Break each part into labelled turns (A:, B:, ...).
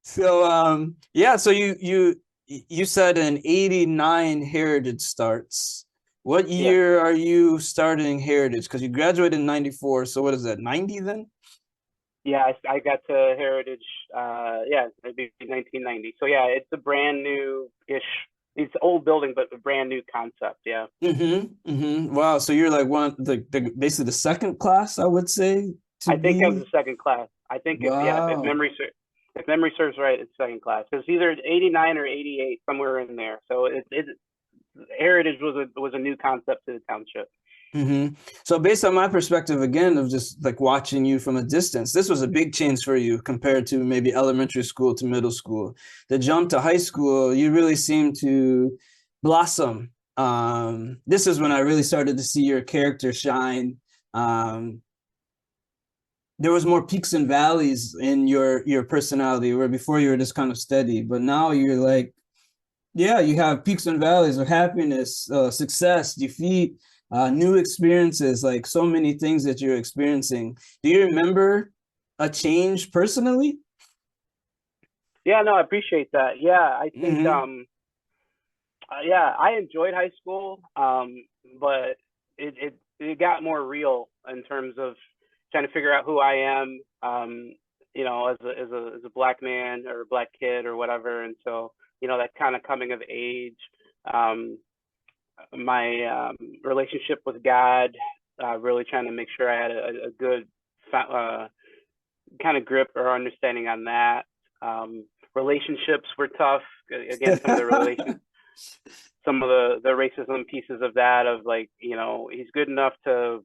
A: So yeah, so you said in 89 Heritage starts. What
B: Yeah.
A: year are you starting Heritage? Because you graduated in 94, so what is that, 90 then?
B: Yeah, I got to Heritage. Yeah, it'd be 1990. So yeah, it's a brand new-ish. It's an old building, but a brand new concept. Yeah,
A: Wow, so you're like one the basically the second class, I would say, to
B: I think I was
A: be.
B: the second class. I think if
A: Wow.
B: memory serves right, it's second class. Because either 89 or 88, somewhere in there. So it Heritage was a new concept to the township.
A: hmm So based on my perspective again of just like watching you from a distance, this was a big change for you compared to maybe elementary school to middle school. The jump to high school, you really seem to blossom. This is when I really started to see your character shine. Um, there was more peaks and valleys in your personality, where before you were just kind of steady, but now you're like, yeah, you have peaks and valleys of happiness, success, defeat, new experiences, like so many things that you're experiencing. Do you remember a change personally?
B: Yeah, no, I appreciate that. Yeah, I think
A: Mm-hmm.
B: yeah, I enjoyed high school, but it got more real in terms of trying to figure out who I am, as a black man or a black kid or whatever, and so that kind of coming of age, um, my relationship with God, really trying to make sure I had a good uh, kind of grip or understanding on that. Relationships were tough. Again, some of the racism pieces of that, of like, he's good enough to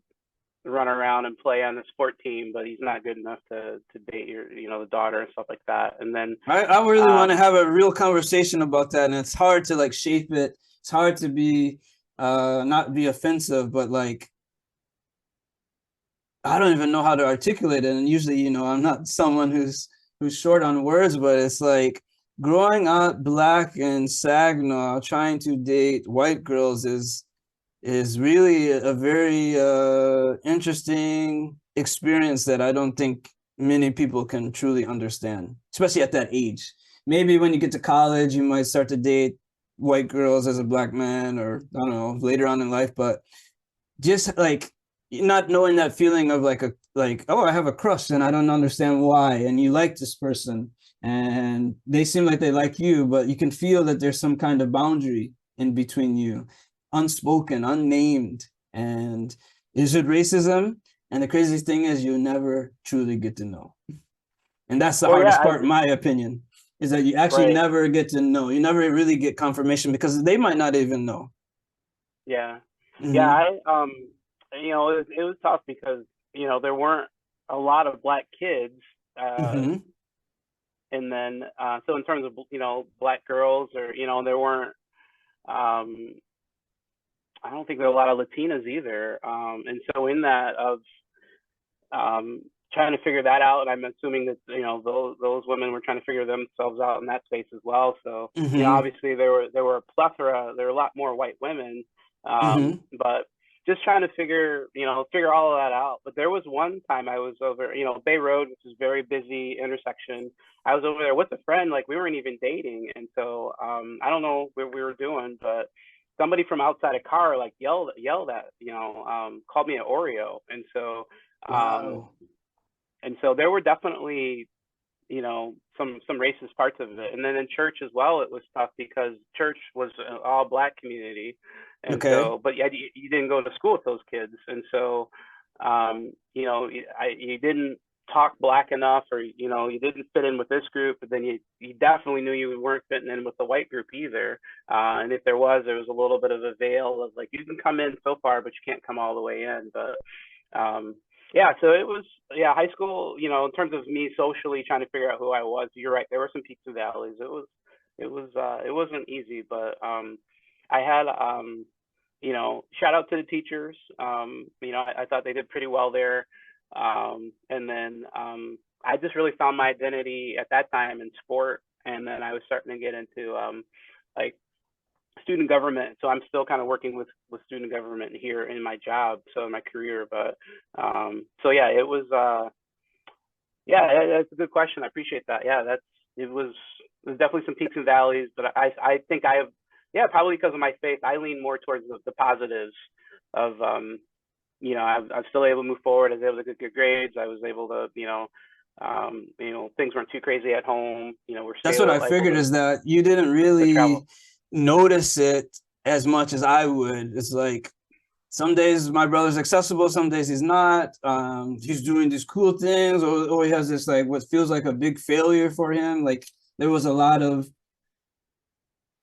B: run around and play on the sport team, but he's not good enough to date your the daughter and stuff like that. And then
A: I really want to
B: um
A: have a real conversation about that, and it's hard to like shape it. It's hard to be not be offensive, but like I don't even know how to articulate it. And usually, I'm not someone who's short on words, but it's like growing up black in Saginaw, trying to date white girls is really a very interesting experience that I don't think many people can truly understand, especially at that age. Maybe when you get to college, you might start to date white girls as a black man, or I don't know, later on in life, but just like not knowing that feeling of like, oh, I have a crush and I don't understand why, and you like this person and they seem like they like you, but you can feel that there's some kind of boundary in between you, unspoken, unnamed. And is it racism? And the craziest thing is you never truly get to know. And that's the
B: well, yeah,
A: hardest part, in my opinion, is that you actually
B: right,
A: never get to know. You never really get confirmation because they might not even know.
B: yeah, yeah.
A: Mm-hmm.
B: It was tough because there weren't a lot of black kids, uh
A: Mm-hmm.
B: and then so in terms of black girls, or there weren't, um I don't think there were a lot of Latinas either. And so in that of um, trying to figure that out, and I'm assuming that those women were trying to figure themselves out in that space as well. So
A: Mm-hmm.
B: obviously there were a plethora, there were a lot more white women,
A: Mm-hmm.
B: but just trying to figure all of that out. But there was one time I was over, Bay Road, which is a very busy intersection. I was over there with a friend, like we weren't even dating, and so I don't know what we were doing, but somebody from outside a car like yelled at, called me an Oreo, um,
A: Wow.
B: and so there were definitely, some racist parts of it. And then in church as well, it was tough because church was an all black community, and
A: Okay.
B: so, but yeah, you didn't go to school with those kids, and so, you didn't talk black enough, or you didn't fit in with this group, but then you definitely knew you weren't fitting in with the white group either. And if there was a little bit of a veil of like, you can come in so far, but you can't come all the way in. But yeah, so it was, yeah, high school, in terms of me socially trying to figure out who I was, you're right, there were some peaks and valleys. It wasn't easy, but I had, shout out to the teachers. I thought they did pretty well there. And then I just really found my identity at that time in sport, and then I was starting to get into like student government. So I'm still kind of working with student government here in my job, so in my career. But so yeah, it was, yeah, that's a good question. I appreciate that. Yeah, it was there's definitely some peaks and valleys, but I think I have, yeah, probably because of my faith, I lean more towards the positives of you know, I'm still able to move forward. I was able to get good grades. I was able to, you know, things weren't too crazy at home. You know, we're
A: That's what I
B: still able
A: figured, is that you didn't
B: to travel.
A: really notice it as much as I would. It's like some days my brother's accessible, some days he's not. He's doing these cool things, or he has this like what feels like a big failure for him. Like there was a lot of,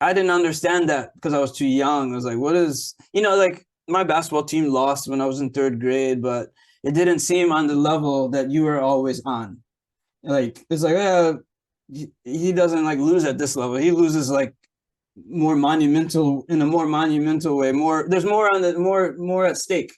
A: I didn't understand that because I was too young. I was like, what is, like my basketball team lost when I was in third grade, but it didn't seem on the level that you were always on. Like it's like, he doesn't like lose at this level. He loses like more monumental, in a more monumental way. More, there's more on the more at stake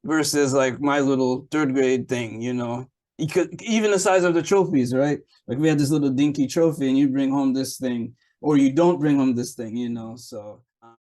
A: versus like my little third grade thing. You could, even the size of the trophies, right? Like we had this little dinky trophy, and you bring home this thing, or you don't bring home this thing. So